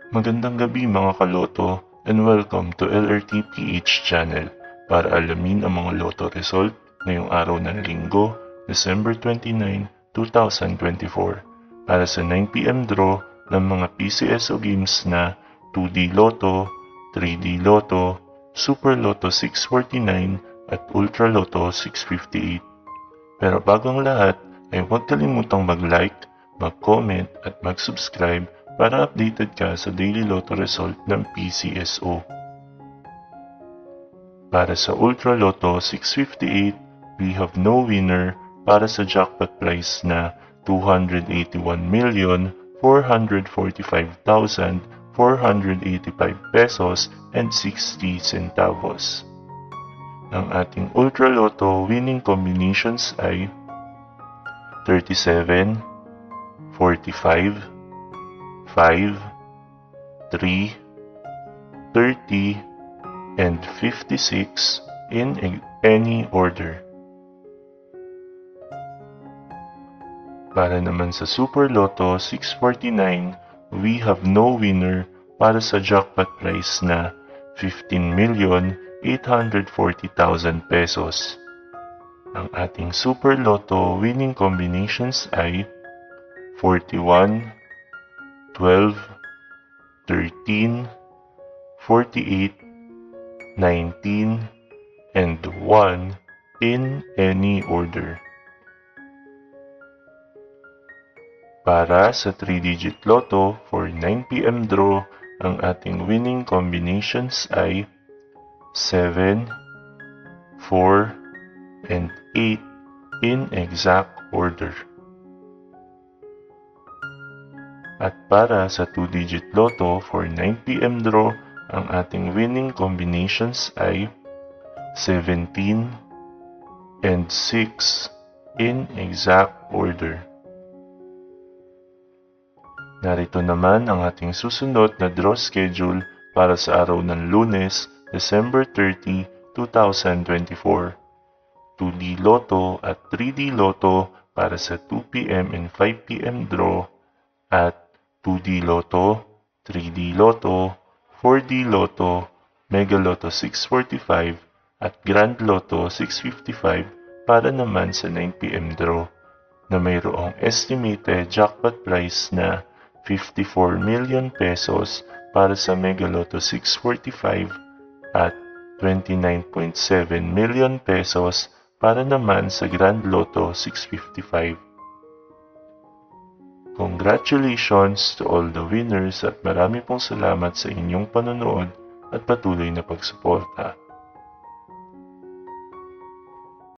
Magandang gabi mga kaloto and welcome to LRT PH channel para alamin ang mga loto result ngayong araw ng Linggo, December 29, 2024 para sa 9 PM draw ng mga PCSO games na 2D Lotto, 3D Lotto, Super Lotto 649 at Ultra Lotto 658. Pero bago ang lahat ay huwag kalimutang mag-like, mag-comment at mag-subscribe para updated ka sa daily lotto result ng PCSO. Para sa Ultra Lotto 658, we have no winner para sa jackpot prize na 281,445,485 pesos and 60 centavos. Ang ating Ultra Lotto winning combinations ay 37, 45, 5, 3, 30, and 56 in any order. Para naman sa Super Lotto 649, we have no winner para sa jackpot prize na 15,840,000 pesos. Ang ating Super Lotto winning combinations ay 41, 12, 13, 48, 19, and 1 in any order. Para sa 3-digit Lotto for 9 PM draw, ang ating winning combinations ay 7, 4, and 8 in exact order. At para sa 2-digit Lotto for 9 PM draw, ang ating winning combinations ay 17 and 6 in exact order. Narito naman ang ating susunod na draw schedule para sa araw ng Lunes, December 30, 2024. 2D Lotto at 3D Lotto para sa 2 PM and 5 PM draw at 2D Lotto, 3D Lotto, 4D Lotto, Mega Lotto 645 at Grand Lotto 655 para naman sa 9 PM draw na mayroong estimated jackpot prize na 54 million pesos para sa Mega Lotto 645 at 29.7 million pesos para naman sa Grand Lotto 655. Congratulations to all the winners at marami pong salamat sa inyong panonood at patuloy na pagsuporta.